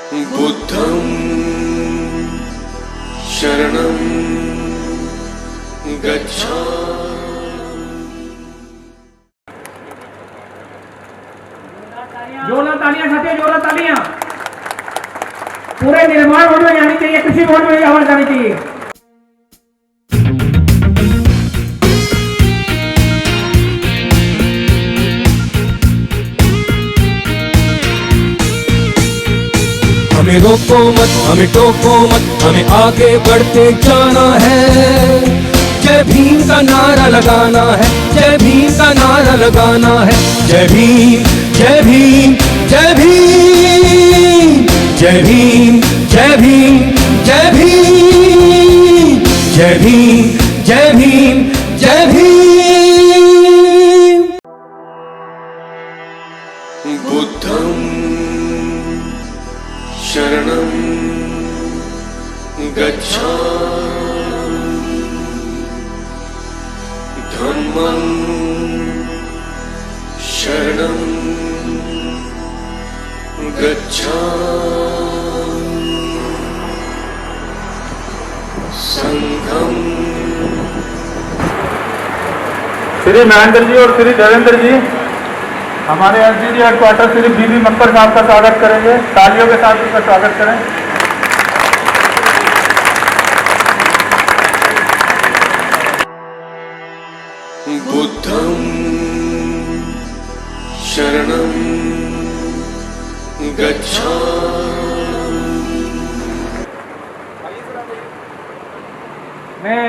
बुद्धं शरणं गच्छामि। जोरदार तालियां साथियों, जोरदार तालियां। पूरे निर्माण मोड में जानी चाहिए, कृषि मोड में आवाज जानी चाहिए। हमें रोको मत, हमें टोको मत, हमें आगे बढ़ते जाना है। जय भीम का नारा लगाना है, जय भीम का नारा लगाना है। जय भीम, जय भीम, जय भीम, जय भीम, जय भीम, जय भीम, जय भीम, जय भीम, जय भीम। बुद्धं शरणं गच्छामि। धम्मं शरणं गच्छामि। संघं। श्री महेंद्र जी और श्री देवेंद्र जी हमारे एसडीडी हेडक्वार्टर श्री बीबी मक्कर साहब का स्वागत करेंगे। तालियों के साथ उनका स्वागत करें। बुद्धं शरणं गच्छामि। मैं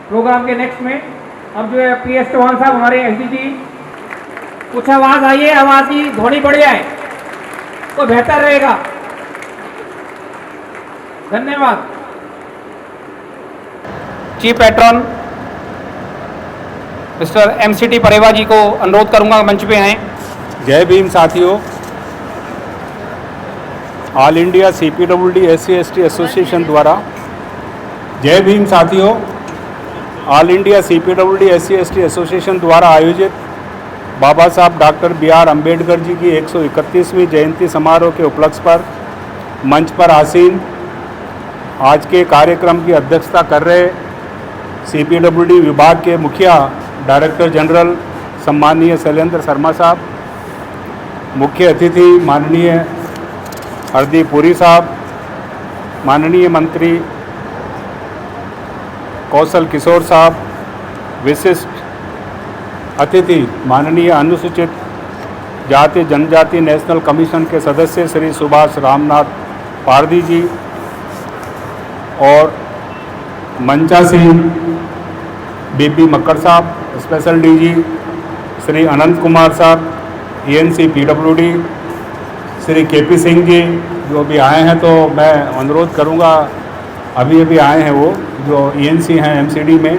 प्रोग्राम के नेक्स्ट में अब जो है PS चौहान साहब हमारे एसडीजी, कुछ आवाज आइए, आवाज की ध्वनि बढ़ जाए तो बेहतर रहेगा। धन्यवाद। चीफ पैट्रन मिस्टर MCT परेवा जी को अनुरोध करूंगा मंच पे आए। जय भीम साथियों। All India CPWD SC/ST association द्वारा जय भीम साथियों। All India CPWD SC/ST association द्वारा आयोजित बाबा साहब डॉक्टर BR अम्बेडकर जी की 131वीं जयंती समारोह के उपलक्ष्य पर मंच पर आसीन आज के कार्यक्रम की अध्यक्षता कर रहे CPWD विभाग के मुखिया डायरेक्टर जनरल सम्माननीय शैलेंद्र शर्मा साहब, मुख्य अतिथि माननीय हरदीप पुरी साहब, माननीय मंत्री कौशल किशोर साहब, विशिष्ट अतिथि माननीय अनुसूचित जाति जनजाति नेशनल कमीशन के सदस्य श्री सुभाष रामनाथ पारदी जी और मंचा सिंह बीबी मक्कर साहब, स्पेशल DG श्री अनंत कुमार साहब, ENC PWD Shri KP Singh ji जो भी आए हैं, तो मैं अनुरोध करूंगा, अभी अभी आए हैं वो जो ENC हैं MCD में,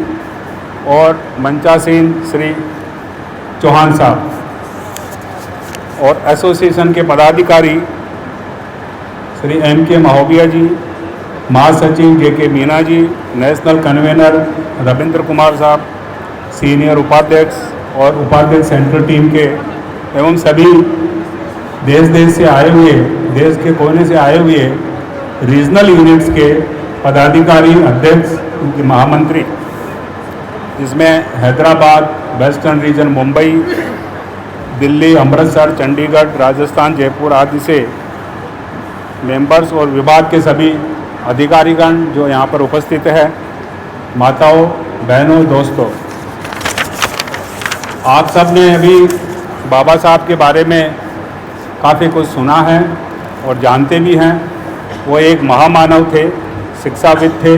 और मंचा सिंह श्री चौहान साहब और एसोसिएशन के पदाधिकारी श्री MK महोबिया जी, महासचिव JK Meena ji, national convener Ravindra Kumar साहब, सीनियर उपाध्यक्ष और उपाध्यक्ष सेंट्रल टीम के एवं सभी देश से आए हुए, देश के कोने से आए हुए रीजनल यूनिट्स के पदाधिकारी, अध्यक्ष, उनके महामंत्री, जिसमें हैदराबाद, वेस्टर्न रीजन, मुंबई, दिल्ली, अमृतसर, चंडीगढ़, राजस्थान, जयपुर आदि से मेंबर्स और विभाग के सभी अधिकारीगण जो यहाँ पर उपस्थित है, माताओं, बहनों, दोस्तों, आप सब ने अभी बाबा साहब के बारे में काफ़ी कुछ सुना है और जानते भी हैं। वो एक महामानव थे, शिक्षाविद थे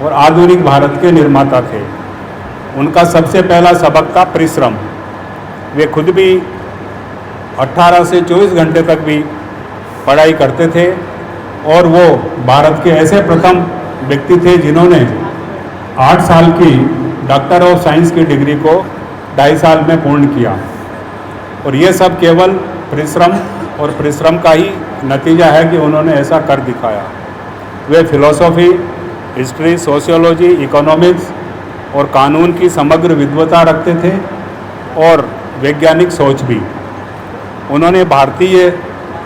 और आधुनिक भारत के निर्माता थे। उनका सबसे पहला सबक था परिश्रम। वे खुद भी 18 से 24 घंटे तक भी पढ़ाई करते थे और वो भारत के ऐसे प्रथम व्यक्ति थे जिन्होंने 8 साल की डॉक्टर ऑफ साइंस की डिग्री को 2.5 साल में पूर्ण किया। और ये सब केवल परिश्रम और परिश्रम का ही नतीजा है कि उन्होंने ऐसा कर दिखाया। वे फिलॉसफी, हिस्ट्री, सोशियोलॉजी, इकोनॉमिक्स और कानून की समग्र विद्वता रखते थे और वैज्ञानिक सोच भी। उन्होंने भारतीय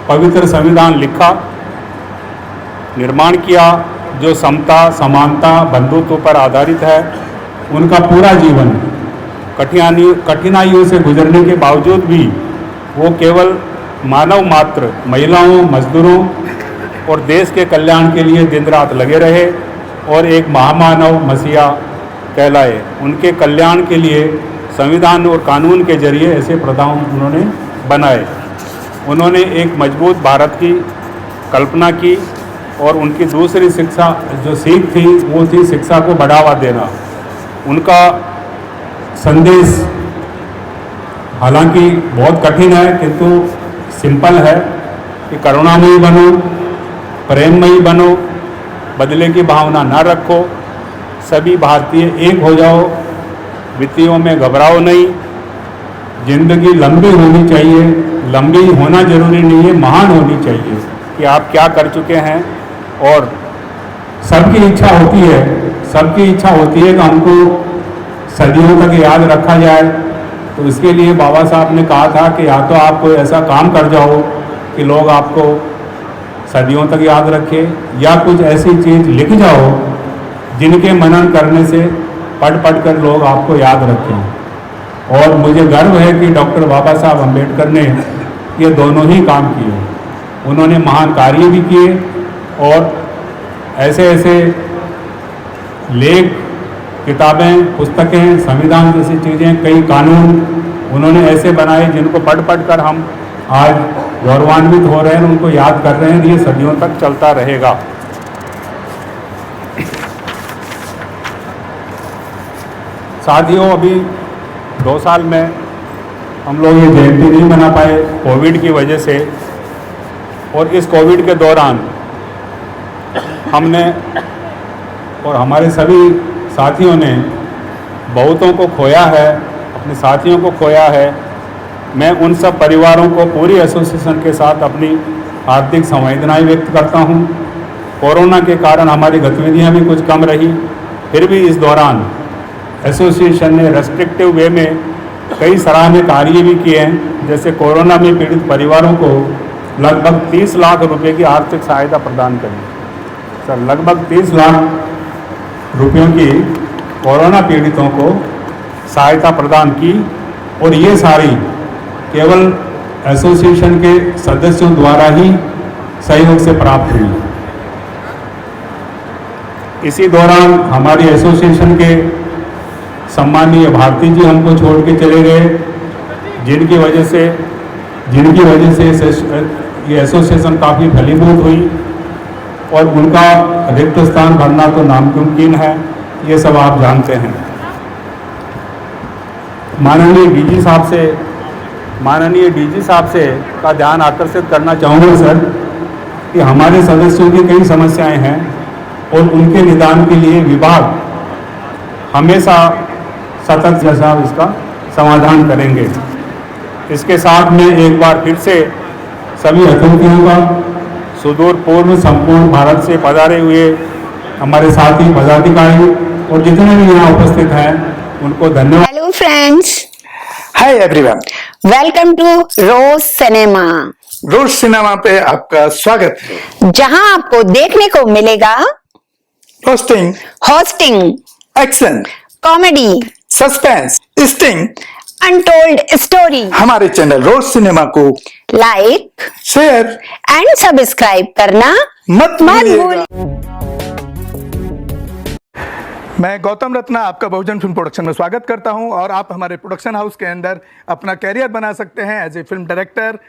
पवित्र संविधान लिखा निर्माण किया जो समता, समानता, बंधुत्व पर आधारित है। उनका पूरा जीवन कठिनाइयों से गुजरने के बावजूद भी वो केवल मानव मात्र, महिलाओं, मजदूरों और देश के कल्याण के लिए दिन रात लगे रहे और एक महामानव मसीहा कहलाए। उनके कल्याण के लिए संविधान और कानून के जरिए ऐसे प्रावधान उन्होंने बनाए। उन्होंने एक मजबूत भारत की कल्पना की और उनकी दूसरी शिक्षा जो सीख थी वो थी शिक्षा को बढ़ावा देना। उनका संदेश हालांकि बहुत कठिन है किंतु सिंपल है कि करुणामयी बनो, प्रेममयी बनो, बदले की भावना ना रखो, सभी भारतीय एक हो जाओ, वित्तियों में घबराओ नहीं, जिंदगी लंबी होनी चाहिए, लंबी होना जरूरी नहीं है, महान होनी चाहिए कि आप क्या कर चुके हैं। और सबकी इच्छा होती है कि हमको सदियों तक याद रखा जाए। तो इसके लिए बाबा साहब ने कहा था कि या तो आप कोई ऐसा काम कर जाओ कि लोग आपको सदियों तक याद रखें, या कुछ ऐसी चीज़ लिख जाओ जिनके मनन करने से पढ़ कर लोग आपको याद रखें। और मुझे गर्व है कि डॉक्टर बाबा साहब अम्बेडकर ने ये दोनों ही काम किए। उन्होंने महान कार्य भी किए और ऐसे लेख, किताबें, पुस्तकें, संविधान जैसी चीज़ें, कई कानून उन्होंने ऐसे बनाए जिनको पढ़ कर हम आज गौरवान्वित हो रहे हैं, उनको याद कर रहे हैं। ये सदियों तक चलता रहेगा। साथियों, अभी 2 साल में हम लोग ये जयंती नहीं मना पाए कोविड की वजह से। और इस कोविड के दौरान हमने और हमारे सभी साथियों ने बहुतों को खोया है, अपने साथियों को खोया है। मैं उन सब परिवारों को पूरी एसोसिएशन के साथ अपनी हार्दिक संवेदनाएं व्यक्त करता हूं। कोरोना के कारण हमारी गतिविधियां भी कुछ कम रही, फिर भी इस दौरान एसोसिएशन ने रेस्ट्रिक्टिव वे में कई सराहनीय कार्य भी किए हैं। जैसे कोरोना में पीड़ित परिवारों को लगभग 30 लाख रुपए की आर्थिक सहायता प्रदान करी। सर, लगभग 30 लाख रुपयों की कोरोना पीड़ितों को सहायता प्रदान की और ये सारी केवल एसोसिएशन के सदस्यों द्वारा ही सहयोग से प्राप्त हुई। इसी दौरान हमारी एसोसिएशन के सम्मानीय भारती जी हमको छोड़ के चले गए, जिनकी वजह से ये एसोसिएशन काफ़ी फलीभूत हुई और उनका रिक्त स्थान भरना तो नामुमकिन है, ये सब आप जानते हैं। माननीय डीजी साहब से का ध्यान आकर्षित करना चाहूँगा सर कि हमारे सदस्यों की कई समस्याएं हैं और उनके निदान के लिए विभाग हमेशा सतत जैसा इसका समाधान करेंगे। इसके साथ में एक बार फिर से सभी अतिथियों का सुदूर पूर्व संपूर्ण भारत से पधारे हुए हमारे साथी पदाधिकारी और जितने भी यहाँ उपस्थित हैं उनको धन्यवाद। Hello friends, hi everyone, welcome to Rose cinema. Rose cinema पे आपका स्वागत है, जहां आपको देखने को मिलेगा roasting, hosting, action, comedy, suspense, sting, untold story. हमारे चैनल रोज सिनेमा को लाइक, शेयर एंड सब्सक्राइब करना मत भूलिएगा। भूलिएगा। मैं गौतम रत्ना आपका बहुजन फिल्म प्रोडक्शन में स्वागत करता हूं और आप हमारे प्रोडक्शन हाउस के अंदर अपना कैरियर बना सकते हैं as a film director,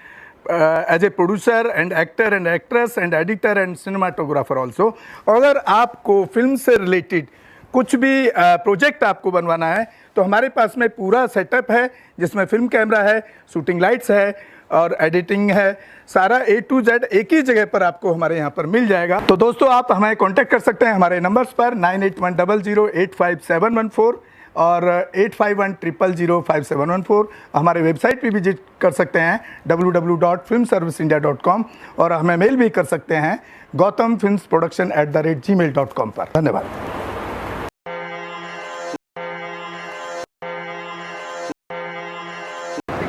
as a producer and actor and actress and editor and cinematographer also. अगर आपको फिल्म से रिलेटेड कुछ भी प्रोजेक्ट आपको बनवाना है तो हमारे पास में पूरा सेटअप है, जिसमें फिल्म कैमरा है, शूटिंग लाइट्स है और एडिटिंग है। सारा A to Z एक ही जगह पर आपको हमारे यहाँ पर मिल जाएगा। तो दोस्तों, आप हमें कांटेक्ट कर सकते हैं हमारे नंबर्स पर 9810085714 और 8510005714। हमारे वेबसाइट पे विजिट कर सकते हैं www.filmserviceindia.com और हमें मेल भी कर सकते हैं gautamfilmsproduction@gmail.com पर। धन्यवाद।